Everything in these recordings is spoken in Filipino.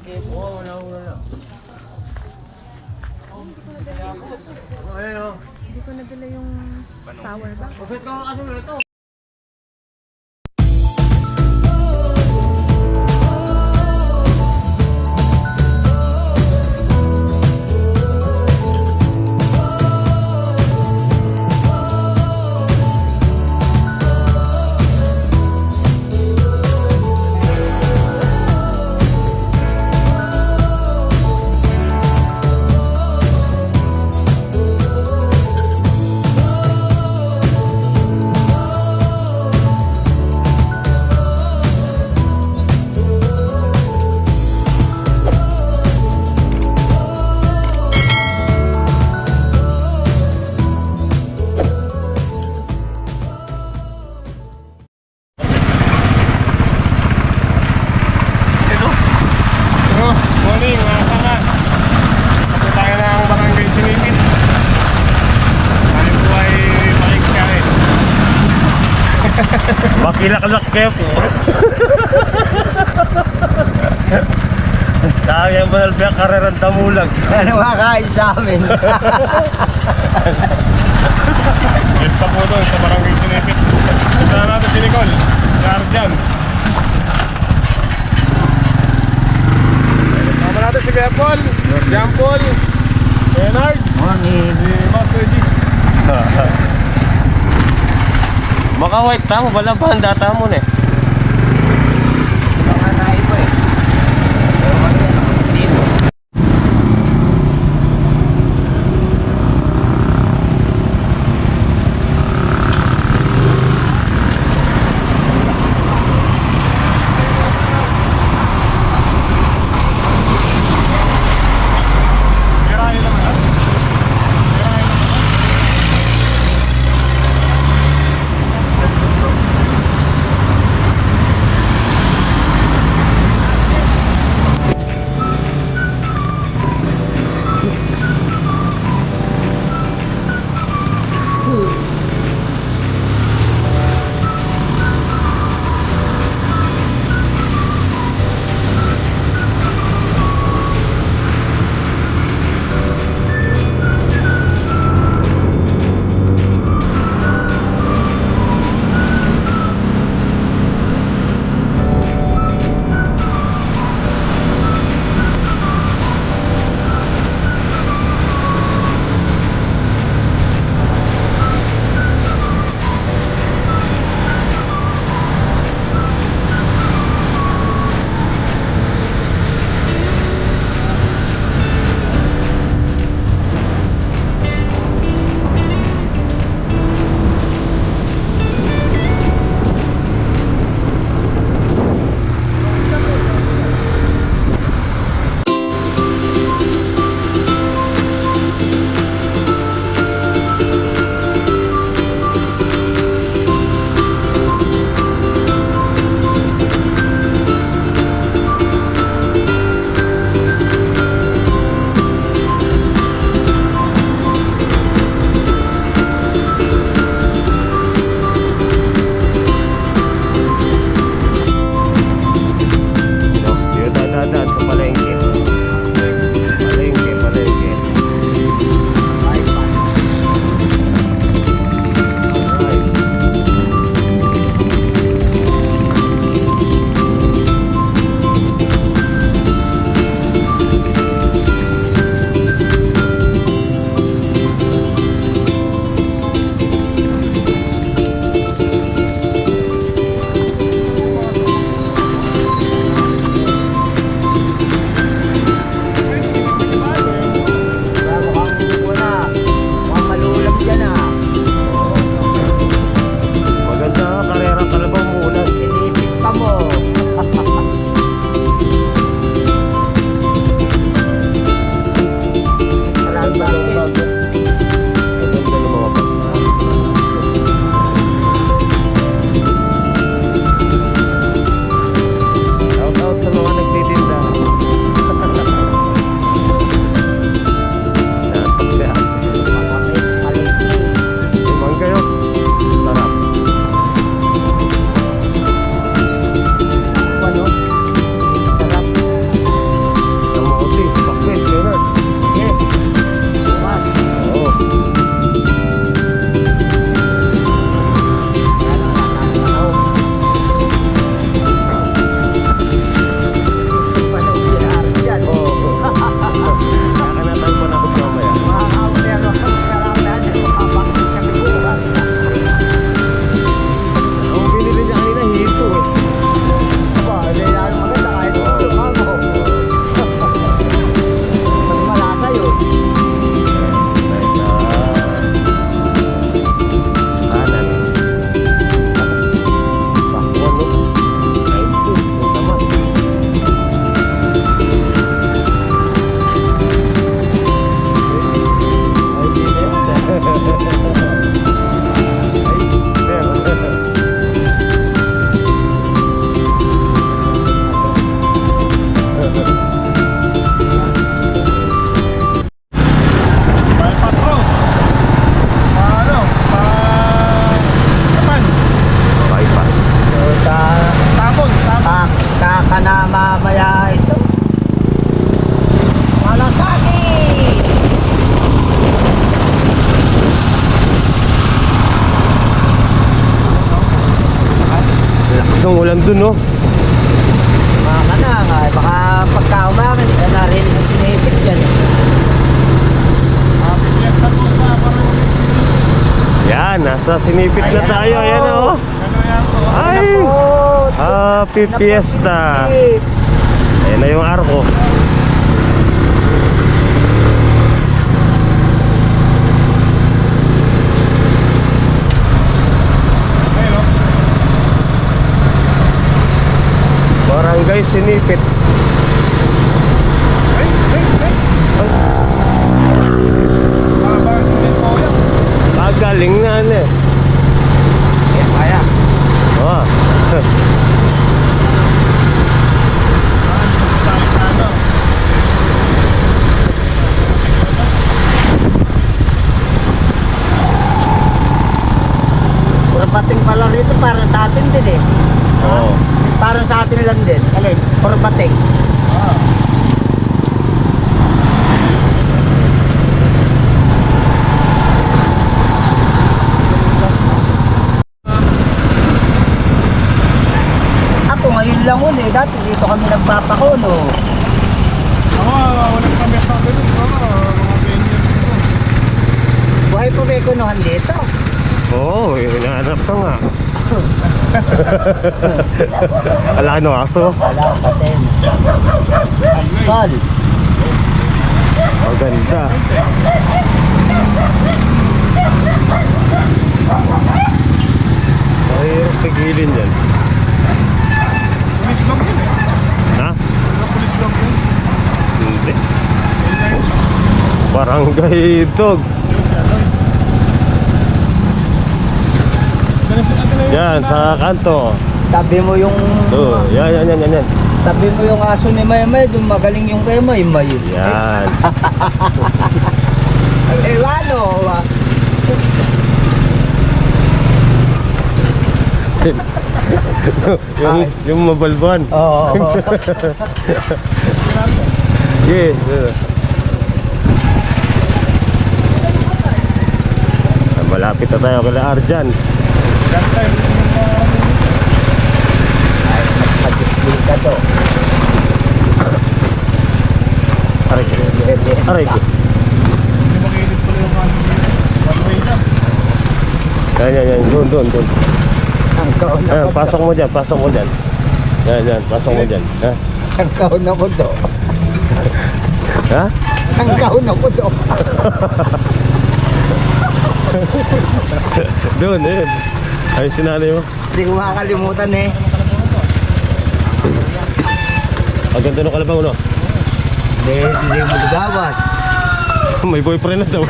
Oo, wala lang. Ayun. Hindi ko nadala yung power bank. Bakit ka kasunod ito? Morning mga kasama. Tapos tayo ng Barangay Sinipit. Tayo po ay makikisyahe. Makilaklak kayo po. Sabi ang manalbiyak karerang damulag. Ano makain sa amin? Basta po doon sa Barangay Sinipit. Punta na natin si Nicole, si Arjan. Tama natin si Kuya Paul, Jean Paul, Bernard, Morning. si Master G. Baka white tamo, wala pa ang data mo na eh. Baka tayo po eh. Pero ano yan, dito. Birahe lang ha? Birahe lang ha? ulan dun, no? Baka na, baka pagka umamin, narinig ang sinipit dyan. Fiesta po sa parang Yan, nasa sinipit na tayo. Ayan, oh. ano yan po? Ay! Happy Fiesta! Ayan na yung arko. Ayun, oh. Barangay Sinipit. Ay. Baka hindi po yan. Galing na, ano eh. Kaya. Oh. Tayo sa ano. Puro pating pala rito, parang sa atin din eh. Oh. Parang sa atin lang din. Alin? Puro pating. Ah. Ako ngayon lang uli, dati dito kami nagpapakulo. Ako, walang kami sa ganun. Mga 10 years ago. Buhay po may kunuhan dito. Oo, hinahanap ka nga. Ala, ano, aso? Wala, patin. Aspal. Ang ganda. Mahirap pigilin yan. Pulis lang yun eh. Ha? Pulis lang yun. Hindi. Barangay Dog. Yan, sa kanto. Tabi mo yung... Oo, yan. Tabi mo yung aso ni Maymay, doon magaling yung kay Maymay. Yan. Ewan o. yung mabalban. Oo. Yes. Malapit na tayo kay Arjan. Pag-display ka to. Aray ko. Aray ko. Hindi makilip pala yung one way lang. Yan. Doon. Ang kauna Ayan, ko pasok mo dyan. Yan, pasok mo dyan. Ha? Ang kauna ko do. Ha? Ang kauna ko do. Doon, eh. Ay, sinanay mo. Hindi ko makakalimutan eh. Ang ganda ng kalabaw, no? Hindi mo ligawan. May boyfriend na daw.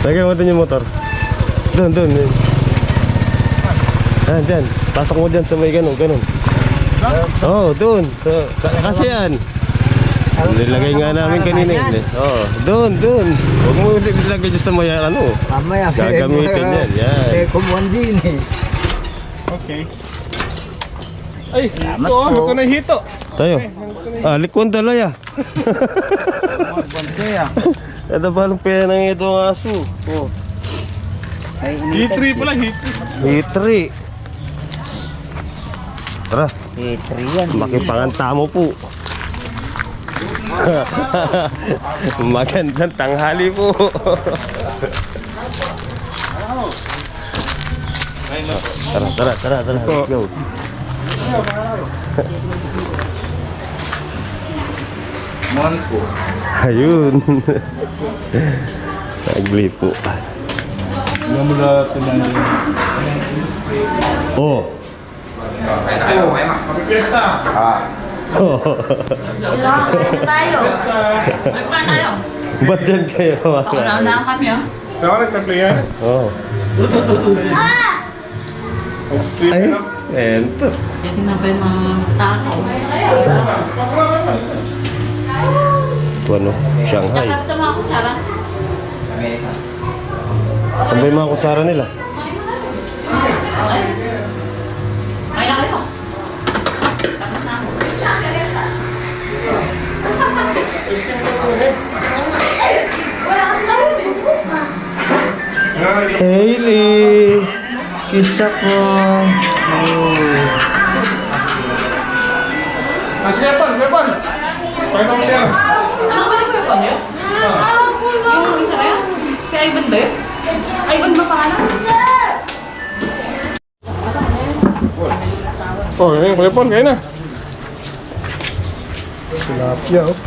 Lagyan mo din yung motor. Doon. Dyan. Pasok mo dyan sa may ganun. Oo, doon. Kasi yan. Nilagay nga namin kanina yun eh. Oo, doon. Huwag mo ilagay dyan sa may ano. Mamaya. Gagamitin yan. Yan. Kumuhan din eh. Okay. Ay, Salamat ito, po. ito na yung hito. Tayo. Likon dalaya. Kada balong pera ng ito ang aso. Oh. H3 pala, H3. Hitri. Tara, E3 yan. makipanganta mo po. Magandang tanghali po. Tara. Let's go. Ayun. Nagli po. Oh. Fiesta. Ba't dyan kayo? Nauna kami, oh. Saan ka nag-play yan? Oh. Street na. Enter. Kasi na ba yung mga tao? Ito ano? Shanghai. Dapat ito mga kutsara. Saan ba yung mga kutsara nila? Ay, laki mo. Tapos na ako. Wala kasi Hailey, kiss ako. Sige, Paul. Pakita mo siya. Ano ba yung phone niyo? Yung isa na yun? Si Ivan ba yun? Ivan ba pangalan? Oh, ayun, Kuya Paul, kayo na. Tilapia, oh.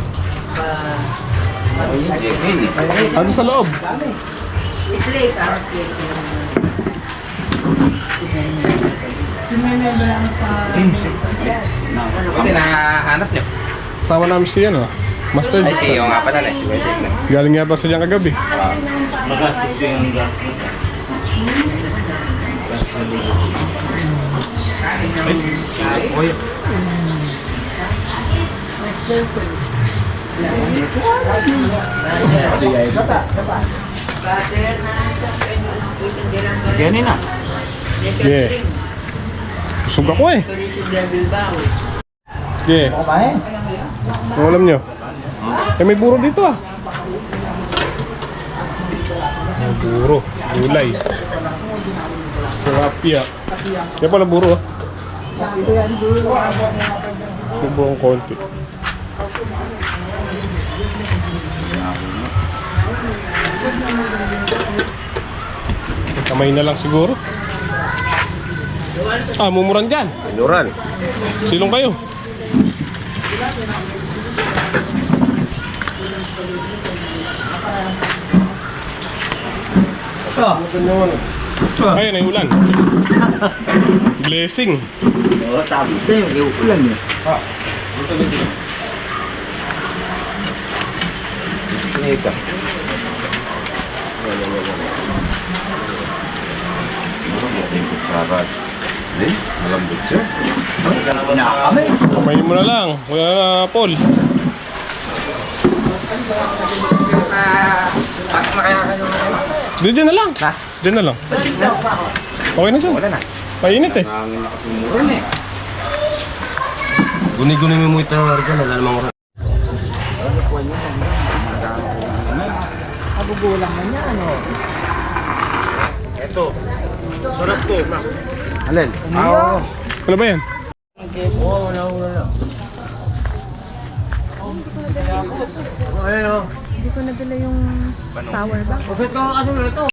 Ano sa loob? Buti nahanap niyo. Sama namin si ano, Master Ay, si Jester. nga pala na. Si Wede. Galing yata sa diyang kagabi. Ganyan na. Yeah. Busog ako eh. Yeah. Kumain. Ang alam nyo. Eh, may buro dito ah. May buro. Gulay. Tilapia. Kaya pala buro ah. Subo ang konti. Kamay na lang siguro. Ah, mumuran dyan. Inuran. Silong kayo. Ayun, ay ulan. Blessing. Oo, sabi sa'yo, iuulan niya. Ito. Sarap. Eh, malambot siya. Nakakami. Kamayin mo na lang. Kuya Paul. Diyan na lang. Diyan na lang. Okay na siya. Wala na. Mainit eh. Hangin na kasi muran eh. Guni-guni mo ito. Wala namang oras. Kabugulang na niya, ano? Ito. Sarap to. Alin? Ano ba yan? Oo, wala. Hindi ko nadala yung power bank. Bakit ka kasi ito?